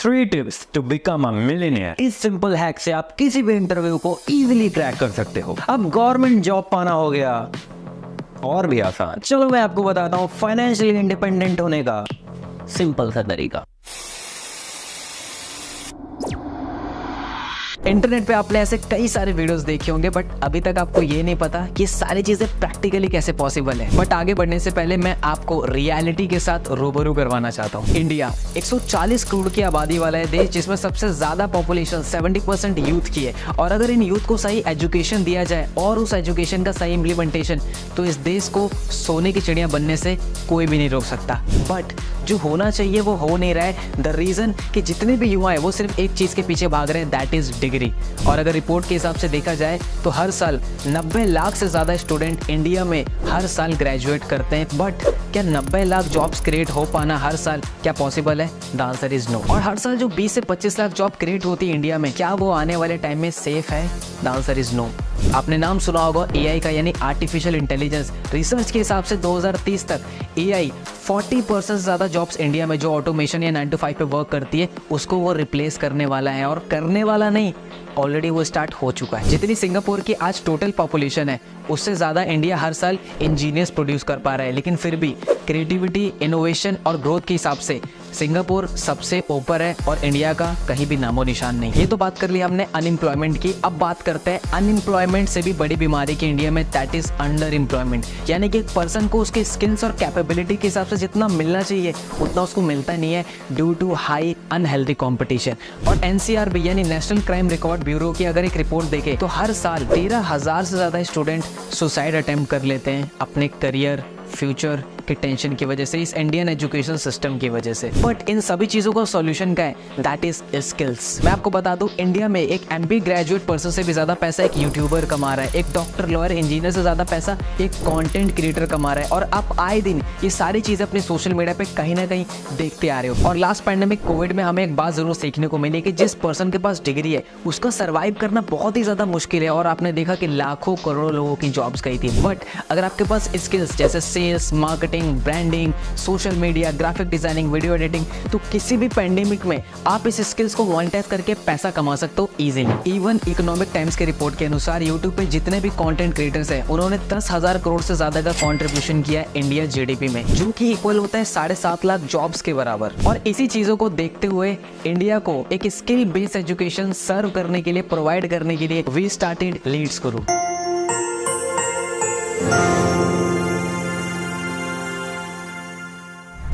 3 tips to become a millionaire. इस simple hack से आप किसी भी इंटरव्यू को इजीली क्रैक कर सकते हो। अब गवर्नमेंट जॉब पाना हो गया और भी आसान। चलो मैं आपको बताता हूँ फाइनेंशियली इंडिपेंडेंट होने का सिंपल सा तरीका। इंटरनेट पे आपने ऐसे कई सारे वीडियोस देखे होंगे, बट अभी तक आपको ये नहीं पता कि सारी चीजें प्रैक्टिकली कैसे पॉसिबल है। बट आगे बढ़ने से पहले मैं आपको रियलिटी के साथ रूबरू करवाना चाहता हूँ। इंडिया 140 करोड़ की आबादी वाला है देश, जिसमें सबसे ज्यादा पॉपुलेशन 70% यूथ की है। और अगर इन यूथ को सही एजुकेशन दिया जाए और उस एजुकेशन का सही इम्प्लीमेंटेशन, तो इस देश को सोने की चिड़िया बनने से कोई भी नहीं रोक सकता। बट जो होना चाहिए वो हो नहीं रहा है। द रीजन कि जितने भी युवा है वो सिर्फ एक चीज के पीछे भाग रहे हैं, दैट इज डिग्री। और अगर रिपोर्ट के हिसाब से देखा जाए तो हर साल 90 लाख से ज्यादा स्टूडेंट इंडिया में हर साल ग्रेजुएट करते हैं। बट क्या 90 लाख जॉब्स क्रिएट हो पाना हर साल क्या पॉसिबल है? The answer is no. और हर साल जो 20 से 25 लाख जॉब क्रिएट होती है इंडिया में, क्या वो आने वाले टाइम में सेफ है? The answer is no. आपने नाम सुना होगा एआई का, यानी आर्टिफिशियल इंटेलिजेंस। रिसर्च के हिसाब से 2030 तक एआई 40% से ज्यादा जॉब्स इंडिया में जो ऑटोमेशन या 9 to 5 पे वर्क करती है उसको वो रिप्लेस करने वाला है। और करने वाला नहीं, ऑलरेडी वो स्टार्ट हो चुका है। जितनी सिंगापुर की आज टोटल पॉपुलेशन है उससे ज़्यादा इंडिया हर साल इंजीनियर्स प्रोड्यूस कर पा रहा है। लेकिन फिर भी क्रिएटिविटी, इनोवेशन और ग्रोथ के हिसाब से सिंगापुर सबसे ऊपर है और इंडिया का कहीं भी नामो निशान नहीं। ये तो बात कर ली हमने अनएम्प्लॉयमेंट की। अब बात करते हैं अनएम्प्लॉयमेंट से भी बड़ी बीमारी की इंडिया में, दैट इज अंडर एम्प्लॉयमेंट। यानी कि एक पर्सन को उसके स्किल्स और कैपेबिलिटी के हिसाब से जितना मिलना चाहिए उतना उसको मिलता नहीं है, due to high unhealthy competition. और एनसीआरबी यानी नेशनल क्राइम रिकॉर्ड ब्यूरो की अगर एक रिपोर्ट देखे तो हर साल 13,000 से ज़्यादा स्टूडेंट सुसाइड अटेम्प्ट कर लेते हैं अपने करियर, फ्यूचर के टेंशन की वजह से, इस इंडियन एजुकेशन सिस्टम की वजह से। बट इन सभी चीज़ों का सॉल्यूशन क्या है? That is skills. मैं आपको बता दूं, इंडिया में एक एमबीए ग्रेजुएट पर्सन से भी ज़्यादा पैसा एक यूट्यूबर कमा रहा है, एक डॉक्टर, लॉयर, इंजीनियर से ज़्यादा पैसा एक कंटेंट क्रिएटर कमा रहा है। और आप आए दिन ये सारी चीज़ें अपने सोशल मीडिया पे कहीं ना कहीं देखते आ रहे हो। और लास्ट पैंडेमिक कोविड में हमें एक बात जरूर सीखने को मिली कि जिस पर्सन के पास डिग्री है उसका सर्वाइव करना बहुत ही ज़्यादा मुश्किल है। और आपने देखा कि लाखों करोड़ों लोगों की जॉब्स गई थी। बट अगर आपके पास स्किल्स जैसे sales, marketing, branding, social media, graphic designing, video editing, तो किसी भी पैंडेमिक में आप इस स्किल्स को मोनेटाइज करके पैसा कमा सकते हो इजीली। इवन इकोनॉमिक टाइम्स के रिपोर्ट के अनुसार यूट्यूब पे जितने भी कंटेंट क्रिएटर्स हैं उन्होंने 10,000 करोड़ से ज्यादा का कंट्रीब्यूशन किया है इंडिया जीडीपी में, जो कि इक्वल होता है 7.5 लाख जॉब्स के बराबर। और इसी चीजों को देखते हुए इंडिया को एक स्किल बेस्ड एजुकेशन सर्व करने के लिए, प्रोवाइड करने के लिए वी स्टार्टेड लीड्स गुरु।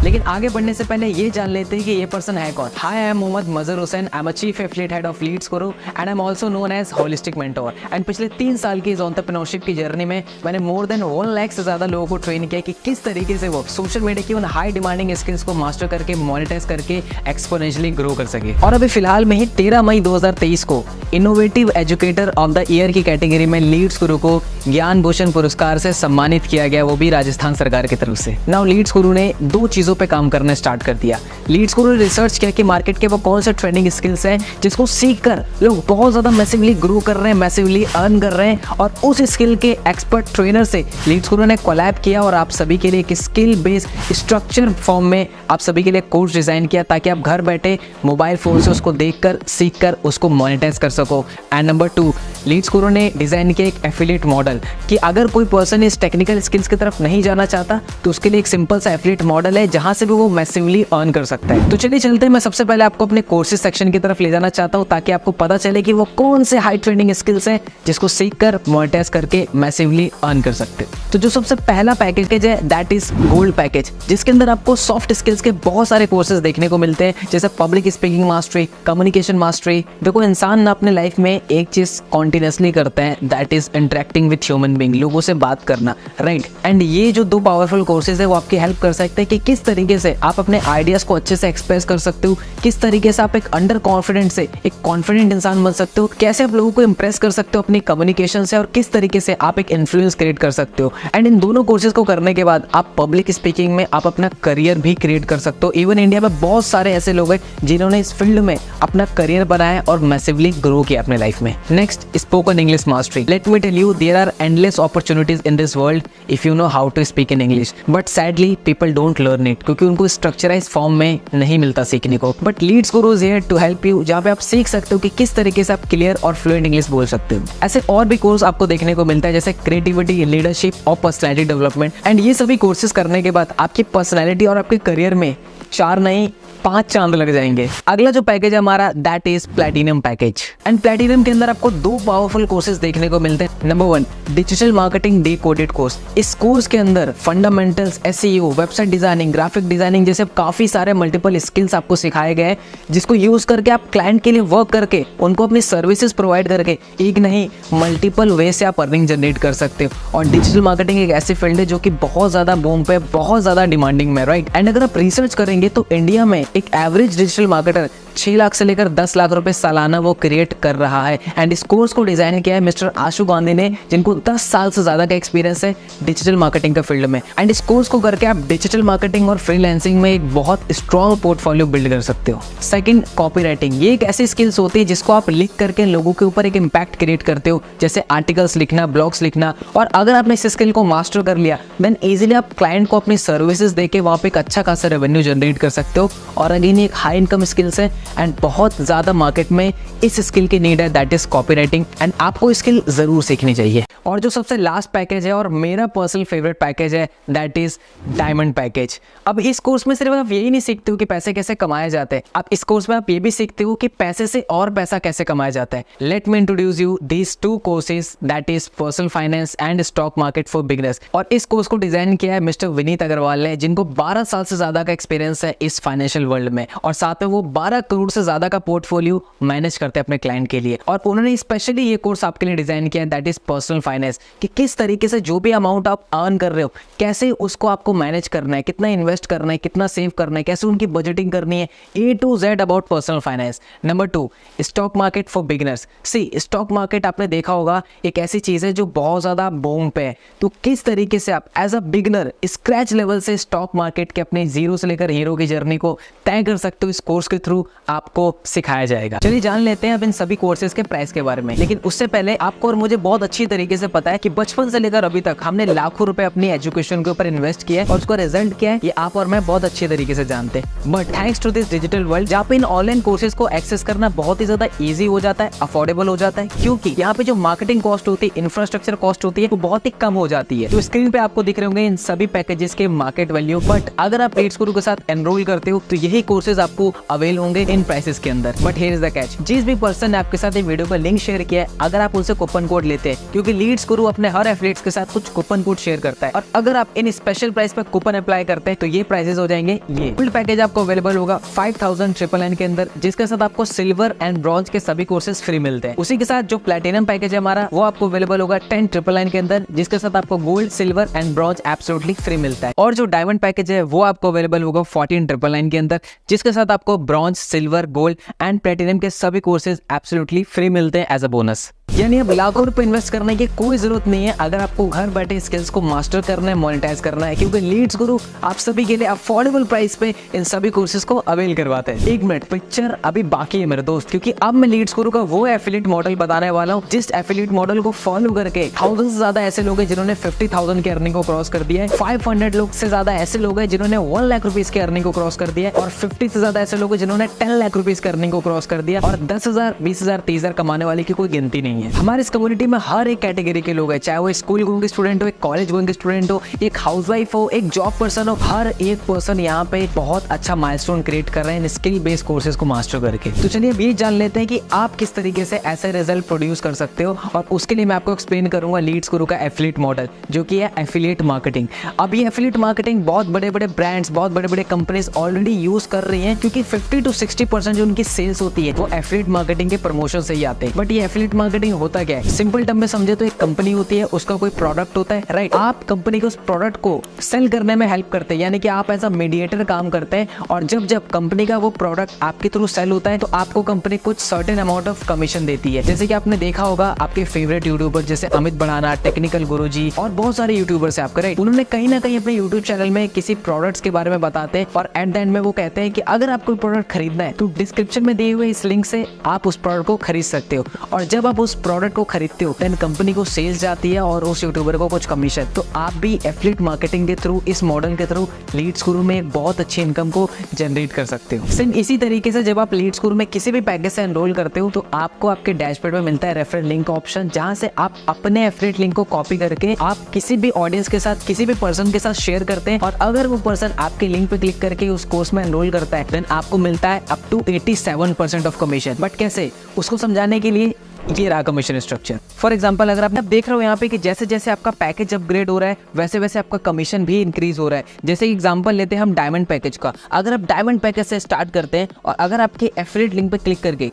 लेकिन आगे बढ़ने से पहले ये जान लेते हैं कि ये पर्सन है कौन। Hi, I am Mohammad Mazhar Hussain. I am a chief affiliate head of leads guru and I am also known as holistic mentor. And पिछले 3 साल की इस एंटरप्रेन्योरशिप की जर्नी में मैंने मोर देन 1 लाख से ज्यादा लोगों को ट्रेन किया कि किस तरीके से वो सोशल मीडिया की उन हाई डिमांडिंग स्किल्स को मास्टर करके, मोनेटाइज करके एक्सपोनेंशियली ग्रो कर सके। और अभी फिलहाल में ही 13 मई 2023 को innovative educator of the year की कैटेगरी में लीड्स गुरु को ज्ञान भूषण पुरस्कार से सम्मानित किया गया, वो भी राजस्थान सरकार की तरफ से। नाउ लीड्स गुरु ने 2 चीजों पे काम करना स्टार्ट कर दिया। लीड्स गुरु ने रिसर्च किया कि मार्केट के वो कौन से ट्रेंडिंग स्किल्स हैं जिसको सीखकर लोग बहुत ज्यादा मैसिवली ग्रो कर रहे हैं, मैसिवली अर्न कर रहे हैं। और उस स्किल के एक्सपर्ट ट्रेनर से लीड्स गुरु ने कोलैब किया और आप सभी के लिए एक स्किल बेस्ड स्ट्रक्चर फॉर्म में आप सभी के लिए कोर्स डिजाइन किया, ताकि आप घर बैठे मोबाइल फोन से उसको देखकर, सीखकर उसको मोनेटाइज कर सको। एंड नंबर 2, लीड्स गुरु ने डिजाइन किया एक एफिलिएट मॉडल कि अगर कोई पर्सन इस टेक्निकल स्किल्स की तरफ नहीं जाना चाहता तो उसके लिए एक सिंपल सा एफिलिएट मॉडल है जहां से भी वो मैसिवली अर्न कर सकता है। तो चलिए चलते हैं, मैं सबसे पहले आपको अपने कोर्सेज सेक्शन की तरफ ले जाना चाहता हूं ताकि आपको पता चले कि वो कौन से हाई ट्रेंडिंग स्किल्स हैं जिसको सीखकर मोनेटाइज करके मैसिवली अर्न कर सकते हैं। तो जो सबसे पहला पैकेज है दैट इज गोल्ड पैकेज, जिसके अंदर आपको सॉफ्ट स्किल्स के बहुत सारे कोर्सेज देखने को मिलते हैं, जैसे public speaking mastery, communication mastery. देखो, इंसान ना अपने लाइफ में एक चीज कॉन्टिन्यूसली करता है, that is interacting with human being, लोगों से बात करना, राइट। एंड ये जो 2 पावरफुल कोर्सेज है वो आपकी हेल्प कर सकते हैं कि किस तरीके से आप अपने आइडियाज को अच्छे से एक्सप्रेस कर सकते हो, किस तरीके से आप एक अंडर कॉन्फिडेंट से एक कॉन्फिडेंट इंसान बन सकते हो, कैसे आप लोगों को इंप्रेस कर सकते हो अपनी कम्युनिकेशन से, और किस तरीके से आप एक इन्फ्लुएंस क्रिएट कर सकते हो। एंड इन दोनों कोर्सेज को करने के बाद आप पब्लिक स्पीकिंग में आप अपना करियर भी क्रिएट कर सकते हो। इवन इंडिया में बहुत सारे ऐसे लोग हैं जिन्होंने इस फील्ड में अपना करियर बनाया और मैसिवली ग्रो किया अपने लाइफ में। Next, spoken English mastery. Let me tell you, there are endless opportunities in this world if you know how to speak in English, but sadly people don't learn it, क्योंकि क्योंकि उनको structurize form में नहीं मिलता सीखने को। But leads Guru is here to help you, जहाँ पे आप सीख सकते हो कि किस तरीके से आप क्लियर और फ्लुएंट इंग्लिश बोल सकते हो। ऐसे और भी कोर्स आपको देखने को मिलता है जैसे क्रिएटिविटी, लीडरशिप और पर्सनैलिटी डेवलपमेंट। एंड ये सभी कोर्सेज करने के बाद आपकी पर्सनैलिटी और आपके करियर में 4 नहीं 5 चांद लग जाएंगे। अगला जो पैकेज है हमारा that is platinum package. And platinum के अंदर आपको 2 पावरफुल कोर्सेज देखने को मिलते हैं। Number 1 digital marketing decoded course. इस कोर्स के अंदर fundamentals, SEO, website designing, graphic designing जैसे काफी सारे मल्टीपल स्किल्स आपको सिखाए गए हैं, जिसको यूज करके आप क्लाइंट के लिए वर्क करके उनको अपनी सर्विसेज प्रोवाइड करके एक नहीं मल्टीपल वे से आप अर्निंग जनरेट कर सकते हो। और डिजिटल मार्केटिंग एक ऐसी फील्ड है जो कि बहुत ज्यादा बूम पे, बहुत ज्यादा डिमांडिंग में, राइट। एंड अगर आप रिसर्च करेंगे तो इंडिया में एक एवरेज डिजिटल मार्केटर 6 लाख से लेकर 10 लाख रुपए सालाना वो क्रिएट कर रहा है। एंड इस कोर्स को डिजाइन किया है मिस्टर आशु गांधी ने, जिनको 10 साल से ज्यादा का एक्सपीरियंस है डिजिटल मार्केटिंग का फील्ड में। एंड इस कोर्स को करके आप डिजिटल मार्केटिंग और फ्रीलांसिंग में एक बहुत स्ट्रॉन्ग पोर्टफोलियो बिल्ड कर सकते हो। Second, copy writing. ये एक ऐसी स्किल्स होती है जिसको आप लिख करके लोगों के ऊपर एक इम्पैक्ट क्रिएट करते हो, जैसे आर्टिकल्स लिखना, ब्लॉग्स लिखना। और अगर आपने इस स्किल को मास्टर कर लिया देन इजीली आप क्लाइंट को अपनी सर्विसेज देके वहाँ पे एक अच्छा खासा रेवेन्यू जनरेट कर सकते हो। और अगेन एक हाई इनकम स्किल्स है एंड बहुत ज्यादा मार्केट में इस स्किल की नीड है, दैट इज कॉपीराइटिंग। एंड आपको स्किल जरूर सीखनी चाहिए। और जो सबसे लास्ट पैकेज है और मेरा पर्सनल फेवरेट पैकेज है दैट इज डायमंड पैकेज। अब इस कोर्स में सिर्फ आप यही नहीं सीखते हो कि पैसे कैसे कमाए जाते हैं, आप इस कोर्स में आप ये भी सीखते हो कि पैसे से और पैसा कैसे कमाया जाता है। Let me introduce you these 2 courses that is personal finance and stock market for beginners. और इस कोर्स को डिजाइन किया है मिस्टर विनीत अग्रवाल ने, जिनको 12 साल से ज्यादा का एक्सपीरियंस है इस फाइनेंशियल वर्ल्ड में। और साथ में वो 12 करोड़ से ज्यादा का पोर्टफोलियो मैनेज करते हैं अपने क्लाइंट के लिए। और उन्होंने स्पेशली ये कोर्स आपके लिए डिजाइन किया है दैट इज पर्सनल फाइनेंस, कि किस तरीके से जो भी अमाउंट आप अर्न कर रहे हो कैसे उसको आपको मैनेज करना है, कितना इन्वेस्ट करना है, कितना सेव करना है, कैसे उनकी बजटिंग करनी है, A to Z about personal finance. Number 2 stock market for beginners. See stock market आपने देखा होगा एक ऐसी चीज है जो बहुत ज्यादा बूम पे है, तो किस तरीके से आप as a beginner scratch level से स्टॉक मार्केट के अपने जीरो से लेकर हीरो की जर्नी को तय कर सकते हो। इस कोर्स के थ्रू आपको सिखाया जाएगा। चलिए जान लेते हैं अब इन सभी कोर्सेज के प्राइस के बारे में। लेकिन उससे पहले आपको और मुझे बहुत अच्छी तरीके से पता है कि बचपन से लेकर अभी तक हमने लाखों रुपए अपनी एजुकेशन के ऊपर इन्वेस्ट किया है और उसका रिजल्ट क्या है ये आप और मैं बहुत अच्छे तरीके से जानते हैं। But thanks to this digital world जहाँ पे इन ऑनलाइन कोर्सेज को एक्सेस करना बहुत ही ज्यादा ईजी हो जाता है, अफोर्डेबल हो जाता है, क्योंकि यहाँ पे जो मार्केटिंग कॉस्ट होती है, इंफ्रास्ट्रक्चर कॉस्ट होती है, वो बहुत ही कम हो जाती है। तो स्क्रीन पे आपको दिख रहे होंगे इन सभी पैकेजेस के मार्केट वैल्यू। बट अगर आप लीड्स गुरु के साथ एनरोल करते हो तो यही कोर्सेज आपको अवेल होंगे इन प्राइसेस के अंदर। But here is the catch, जिस भी पर्सन ने आपके साथ ये वीडियो का लिंक शेयर किया है, अगर आप उनसे कूपन कोड लेते हैं, क्योंकि लीड्स गुरु अपने हर एफिलिएट्स के साथ कुछ कूपन कोड शेयर करता है, और अगर आप इन स्पेशल प्राइस पर कूपन अप्लाई करते हैं तो ये प्राइसेस हो जाएंगे। ये फुल पैकेज आपको अवेलेबल होगा 5000 के अंदर, जिसके साथ आपको सिल्वर एंड ब्रॉन्ज के सभी कोर्सेज फ्री मिलते हैं। उसी के साथ जो प्लैटिनम पैकेज है हमारा वो आपको अवेलेबल होगा 10,999 के अंदर, जिसके साथ आपको gold, silver and bronze absolutely free मिलता है। और जो डायमंड पैकेज है वो आपको अवेलेबल होगा 14,999 के अंदर, जिसके साथ आपको bronze, silver, gold and platinum के सभी कोर्सेज एब्सोल्युटली फ्री मिलते हैं एज अ बोनस। यानी अब लाखों रुपए इन्वेस्ट करने की कोई जरूरत नहीं है अगर आपको घर बैठे स्किल्स को मास्टर करना है, मोनेटाइज करना है, क्योंकि लीड्स गुरु आप सभी के लिए अफोर्डेबल प्राइस पे इन सभी कोर्सेज को अवेल करवाते हैं। 1 मिनट, पिक्चर अभी बाकी है मेरे दोस्त, क्योंकि अब मैं लीड्स गुरु का वो एफिलिएट मॉडल बताने वाला हूँ जिस एफिलिएट मॉडल को फॉलो करके 1000 से ज्यादा ऐसे लोग हैं जिन्होंने 50,000 की अर्निंग को क्रॉस कर दिया है, 500 लोग से ज्यादा ऐसे लोग हैं जिन्होंने 1 लाख रुपीज की अर्निंग को क्रॉस कर दिया है, और 50 से ज्यादा ऐसे लोग हैं जिन्होंने 10 लाख रुपीज की अर्निंग को क्रॉस कर दिया, और 10,000, 20,000, 30,000 कमाने वाले की कोई गिनती नहीं है। हमारे इस कम्युनिटी में हर एक कैटेगरी के लोग हैं, चाहे वो स्कूल गोइंग स्टूडेंट हो, एक कॉलेज गोइंग स्टूडेंट हो, एक हाउसवाइफ हो, एक जॉब पर्सन हो, हर एक पर्सन यहाँ पे बहुत अच्छा माइलस्टोन क्रिएट कर रहे हैं स्किल बेस्ड कोर्सेज को मास्टर करके। तो चलिए अब ये जान लेते हैं कि आप किस तरीके से ऐसे रिजल्ट प्रोड्यूस कर सकते हो, और उसके लिए मैं आपको एक्सप्लेन करूंगा लीड्स गुरु का एफिलिएट मॉडल, जो कि है एफिलिएट मार्केटिंग। अब ये एफिलिएट मार्केटिंग बहुत बड़े बड़े ब्रांड्स, बहुत बड़े बड़े कंपनीज ऑलरेडी यूज कर रही हैं, क्योंकि 50 to 60% जो उनकी सेल्स होती है वो एफिलिएट मार्केटिंग के प्रमोशन से ही आते हैं। बट ये एफिलिएट मार्केटिंग होता क्या है, सिंपल टर्म में समझे तो एक कंपनी होती है, उसका कोई प्रोडक्ट होता है, राइट। आप कंपनी के उस प्रोडक्ट को सेल करने में हेल्प करते हैं, यानी कि आप एज अ मीडिएटर काम करते हैं, और जब जब कंपनी का वो प्रोडक्ट आपके थ्रू सेल होता है तो आपको कंपनी कुछ सर्टेन अमाउंट ऑफ कमीशन देती है। जैसे कि आपने देखा होगा आपके फेवरेट यूट्यूबर जैसे अमित बनाना, टेक्निकल गुरुजी और बहुत सारे यूट्यूबर्स है आपके, राइट। उन्होंने कहीं ना कहीं अपने यूट्यूब चैनल में किसी प्रोडक्ट्स के बारे में बताते हैं, और एट द एंड में वो कहते हैं कि अगर आपको प्रोडक्ट खरीदना है तो डिस्क्रिप्शन में दिए हुए इस लिंक से आप उस प्रोडक्ट को खरीद सकते हो, और जब आप उस प्रोडक्ट को खरीदते हो देन कंपनी को सेल्स जाती है और उस यूट्यूबर को कुछ कमीशन। तो आप भी एफिलिएट मार्केटिंग के थ्रू, इस मॉडल के थ्रू लीड्स गुरु में एक बहुत अच्छी इनकम को जनरेट कर सकते हो। सेम इसी तरीके से जब आप लीड्स गुरु में किसी भी पैकेज से एनरोल करते हो तो आपको आपके डैशबोर्ड में मिलता है रेफरल लिंक का ऑप्शन, जहां से आप अपने एफिलिएट लिंक को कॉपी करके आप किसी भी ऑडियंस के साथ, किसी भी पर्सन के साथ शेयर करते हैं और अगर वो पर्सन आपके लिंक पे क्लिक करके उस कोर्स में एनरोल करता है देन आपको मिलता है अप टू 87% ऑफ कमीशन। बट कैसे, उसको समझाने के लिए ये रहा कमीशन स्ट्रक्चर। फॉर एग्जांपल अगर आप देख रहे हो यहाँ पे कि जैसे जैसे आपका पैकेज अपग्रेड हो रहा है वैसे वैसे आपका कमीशन भी इंक्रीज हो रहा है। जैसे एग्जांपल लेते हैं हम डायमंड पैकेज का। अगर आप डायमंड पैकेज से स्टार्ट करते हैं और अगर आपके एफिलिएट लिंक पे क्लिक करके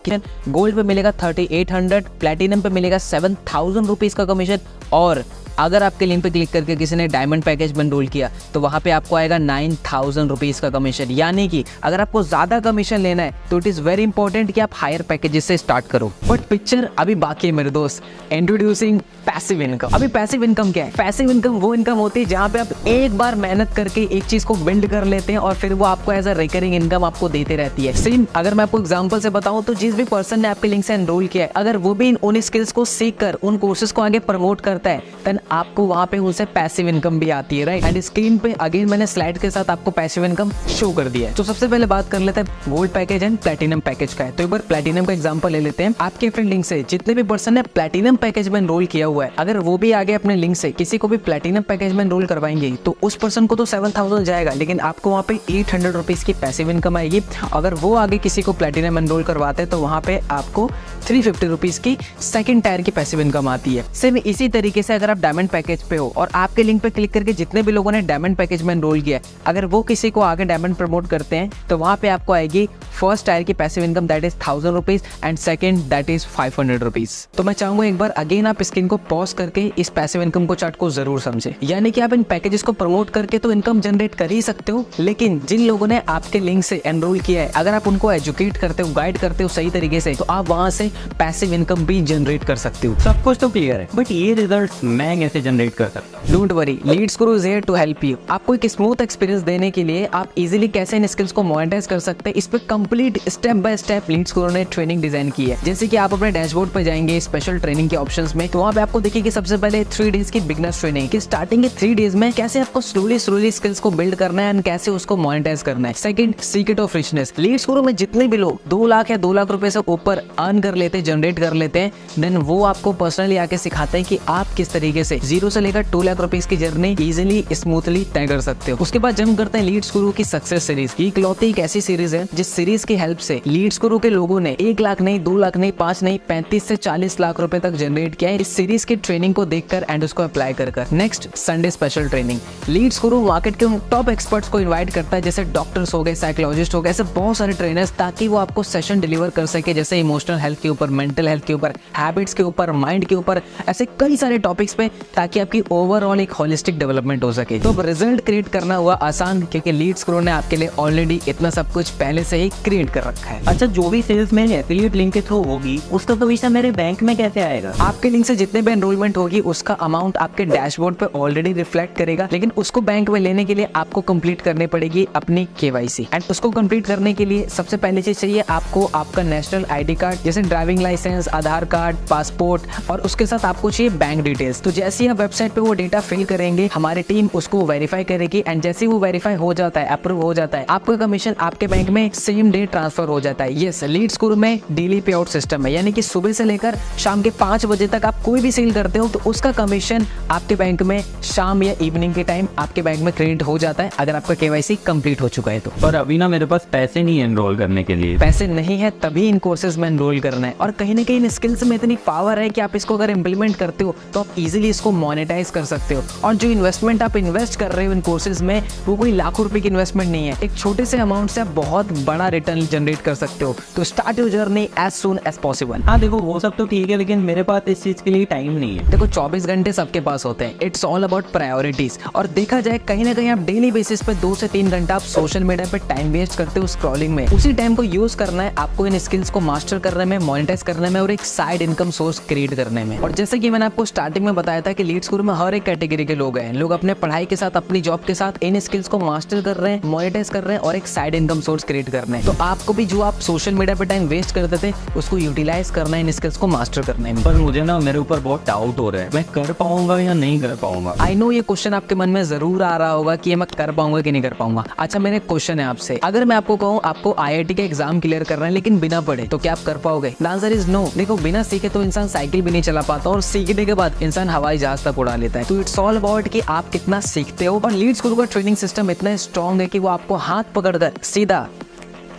गोल्ड पे मिलेगा 3800, प्लेटिनम पे मिलेगा 7000 रुपीज़ का कमीशन, और अगर आपके लिंक पे क्लिक करके किसी ने डायमंड पैकेज में एनरोल किया तो वहाँ पे आपको आएगा 9000 रुपीज़ का कमीशन। यानी कि अगर आपको ज़्यादा कमीशन लेना है तो इट इज़ वेरी इंपॉर्टेंट कि आप हायर पैकेजेस से स्टार्ट करो। बट पिक्चर अभी बाकी है मेरे दोस्त। Introducing passive income. अभी पैसिव इनकम क्या है? पैसिव इनकम वो इनकम होती है जहाँ पे आप एक बार मेहनत करके एक चीज़ को बिल्ड कर लेते हैं और फिर वो आपको एज अ रिकरिंग इनकम आपको देते रहती है। सेम अगर मैं आपको एग्जाम्पल से बताऊँ तो जिस भी पर्सन ने आपके लिंक से एनरोल किया है अगर वो भी उन स्किल्स को सीख कर उन कोर्सेज को आगे प्रमोट करता है देन आपको वहाँ पे उनसे पैसिव इनकम भी आती है, राइट। एंड स्क्रीन पे अगेन मैंने स्लाइड के साथ आपको पैसिव इनकम शो कर दिया है। तो सबसे पहले बात कर लेते हैं gold package and platinum package का है। तो एक बार प्लैटिनम का एग्जांपल ले लेते हैं। आपके फ्रेंड लिंक से जितने भी पर्सन ने प्लैटिनम पैकेज में एनरोल किया हुआ है अगर वो भी आगे अपने लिंक से किसी को भी प्लैटिनम पैकेज में एनरोल करवाएंगे तो उस पर्सन को तो 7000 जाएगा लेकिन आपको वहाँ पे 800 रुपीज़ की पैसिव इनकम आएगी। अगर वो आगे किसी को प्लैटिनम एनरोल करवाते हैं तो वहाँ पे आपको 350 रुपीज़ की सेकंड टायर की पैसिव इनकम आती है। सेम इसी तरीके से अगर आप डायमंड पैकेज पे हो और आपके लिंक पे क्लिक करके जितने भी लोगों ने डायमंड पैकेज में एनरोल किया अगर वो किसी को आगे डायमंड प्रमोट करते हैं तो वहाँ पे आपको आएगी फर्स्ट टायर की passive income that is 1000 rupees and second that is 500 rupees. तो मैं चाहूंगा एक बार अगेन आप स्क्रीन को पॉज करके इस पैसिव इनकम को चार्ट को जरूर समझे। यानी कि आप इन पैकेजेस को प्रमोट करके तो इनकम जनरेट कर ही सकते हो लेकिन जिन लोगों ने आपके लिंक से एनरोल किया है अगर आप उनको एजुकेट करते हो, गाइड करते हो सही तरीके से तो आप वहां से पैसिव इनकम भी जनरेट कर सकते हो। सब कुछ तो क्लियर है बट ये रिजल्ट मैं कैसे जनरेट कर सकता हूँ? Don't worry, leads Guru is here to help you. आपको एक स्मूथ एक्सपीरियंस देने के लिए आप इजीली कैसे इन स्किल्स को मोनेटाइज कर सकते हैं इस पे complete step by step leads Guru ने ट्रेनिंग डिजाइन की है। जैसे कि आप अपने डैशबोर्ड पे जाएंगे स्पेशल ट्रेनिंग के ऑप्शंस में तो वहाँ पे आपको देखिए कि सबसे पहले 3 डेज की बिगनर्स ट्रेनिंग की स्टार्टिंग के 3 डेज में कैसे आपको स्लोली स्किल्स को बिल्ड करना है एंड कैसे उसको मोनेटाइज करना है। Second, secret of richness. Leads Guru में जितने भी लोग 2 लाख या 2 लाख रुपए से ऊपर अर्न कर लेते हैं, जनरेट कर लेते हैं देन वो आपको पर्सनली आके सिखाते हैं कि आप किस तरीके से 0 से लेकर 2 लाख रुपीज की जर्नी इजीली स्मूथली तय कर सकते हो। उसके बाद जंप करते हैं लीड्स गुरु की सक्सेस सीरीज। ये इकलौती एक ऐसी सीरीज है जिस सीरीज की हेल्प से लीड्स गुरु के लोगों ने 1 लाख नहीं, 2 लाख नहीं, 5 नहीं, 35 से 40 लाख रुपए तक जनरेट किया है इस सीरीज की ट्रेनिंग को देखकर एंड उसको अप्लाई कर। Next, Sunday special training. Leads Guru market के टॉप एक्सपर्ट्स को इनवाइट करता है जैसे डॉक्टर्स हो गए, साइकोलॉजिस्ट हो गए, ऐसे बहुत सारे ट्रेनर्स ताकि वो आपको सेशन डिलीवर कर सके जैसे इमोशनल हेल्थ के ऊपर, मेंटल हेल्थ के ऊपर, हैबिट्स के ऊपर, माइंड के ऊपर, ऐसे कई सारे टॉपिक्स पे ताकि आपकी ओवरऑल एक होलिस्टिक डेवलपमेंट हो सके। तो रिजल्ट क्रिएट करना हुआ आसान क्योंकि लीड्स गुरु ने आपके लिए ऑलरेडी इतना सब कुछ पहले से ही क्रिएट कर रखा है। अच्छा, जो भी सेल्स मेरे एफिलिएट लिंक के थ्रू होगी उसका पैसा मेरे बैंक में कैसे आएगा? आपके लिंक से जितने भी एनरोलमेंट होगी उसका अमाउंट आपके डैशबोर्ड पे ऑलरेडी रिफ्लेक्ट करेगा लेकिन उसको बैंक में लेने के लिए आपको कंप्लीट करनी पड़ेगी अपनी KYC एंड उसको कंप्लीट करने के लिए सबसे पहले चीज चाहिए आपको आपका नेशनल ID कार्ड जैसे ड्राइविंग लाइसेंस, आधार कार्ड, पासपोर्ट और उसके साथ आपको चाहिए बैंक डिटेल्स। तो जैसे ही आप वेबसाइट पे वो डेटा फिल करेंगे हमारी टीम उसको वेरीफाई करेगी एंड जैसे ही वो वेरीफाई हो जाता है, अप्रूव हो जाता है, आपका कमीशन आपके बैंक में सेम डे ट्रांसफर हो जाता है। यस, लीड्स गुरु में डेली पे आउट सिस्टम है यानी कि सुबह से लेकर शाम के 5 बजे तक आप कोई भी सेल करते हो तो उसका कमीशन आपके बैंक में शाम या इवनिंग के टाइम आपके बैंक में क्रेडिट हो जाता है अगर आपका KYC कंप्लीट हो चुका है तो। पर अभी ना मेरे पास पैसे नहीं है एनरोल करने के लिए। पैसे नहीं है तभी इन कोर्सेज में एनरोल करना है और कहीं ना कहीं इन स्किल्स में इतनी पावर है कि आप इसको अगर इंप्लीमेंट करते हो तो आप इजीली इसको मोनेटाइज कर सकते हो। और जो इन्वेस्टमेंट आप इन्वेस्ट कर रहे हो इन कोर्सेज में वो कोई लाखों रुपए की इन्वेस्टमेंट नहीं है। एक छोटे से अमाउंट से आप बहुत बड़ा रिटर्न जनरेट कर सकते हो। तो start your journey as soon as possible. हाँ देखो, वो सब तो ठीक है लेकिन मेरे पास इस चीज के लिए टाइम नहीं है। देखो 24 घंटे सबके पास होते हैं। It's all about priorities. और देखा जाए कहीं ना कहीं आप डेली बेसिस पे 2 से 3 घंटा आप सोशल मीडिया पे टाइम वेस्ट करते हो स्क्रॉलिंग में। उसी टाइम को यूज करना है आपको इन स्किल्स को मास्टर करने में, मोनेटाइज करने में और एक साइड इनकम सोर्स क्रिएट करने में। और जैसे कि मैंने आपको स्टार्टिंग में बताया था कि लीड्स गुरु में हर एक कैटेगरी के लोग हैं। लोग अपने पढ़ाई के साथ, अपनी जॉब के साथ इन स्किल्स को मास्टर कर रहे हैं, मोनेटाइज कर रहे हैं और एक साइड इनकम सोर्स क्रिएट कर रहे हैं। तो आपको भी जो आप सोशल मीडिया पे टाइम वेस्ट करते थे उसको यूटिलाइज करना है, इन स्किल्स को मास्टर करना है। पर मुझे ना मेरे ऊपर बहुत डाउट हो रहा है, मैं कर पाऊंगा या नहीं कर पाऊंगा। आई नो ये क्वेश्चन आपके मन में जरूर आ रहा होगा कि ये मैं कर पाऊंगा कि नहीं कर पाऊंगा। अच्छा, मेरा क्वेश्चन है आपसे, अगर मैं आपको कहूँ आपको IIT का एग्जाम क्लियर करना है लेकिन बिना पढ़े, तो क्या आप कर पाओगे? The answer is no. देखो, बिना सीखे तो इंसान साइकिल भी नहीं चला पाता और सीखने के बाद इंसान हवाई जहाज तक उड़ा लेता है। तो इट्स ऑल अबाउट कि आप कितना सीखते हो। और लीड्स गुरु का ट्रेनिंग सिस्टम इतना स्ट्रॉन्ग है कि वो आपको हाथ पकड़कर सीधा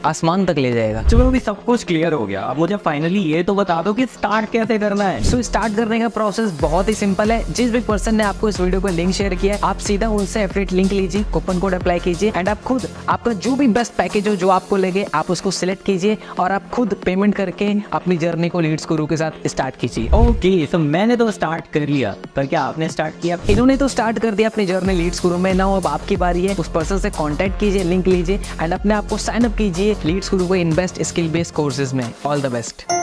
आसमान तक ले जाएगा। चलो अभी सब कुछ क्लियर हो गया, अब मुझे फाइनली ये तो बता दो कि स्टार्ट कैसे करना है। सो स्टार्ट करने का प्रोसेस बहुत ही सिंपल है। जिस भी पर्सन ने आपको इस वीडियो को लिंक शेयर किया है, आप सीधा उनसे एफिलिएट लिंक लीजिए, कूपन कोड अप्लाई कीजिए एंड आप खुद आपका जो भी बेस्ट पैकेज हो जो आपको लगे आप उसको सिलेक्ट कीजिए और आप खुद पेमेंट करके अपनी जर्नी को लीड्स गुरु के साथ स्टार्ट कीजिए। ओके, तो मैंने तो स्टार्ट कर लिया, पर क्या आपने स्टार्ट किया? इन्होंने तो स्टार्ट कर दिया अपनी जर्नी लीड्स गुरु में। ना अब आपकी बारी है, उस पर्सन से कॉन्टैक्ट कीजिए, लिंक लीजिए एंड अपने आप को साइन अप कीजिए लीड्स गुरु को इन्वेस्ट स्किल बेस्ड कोर्सेज में। All the best.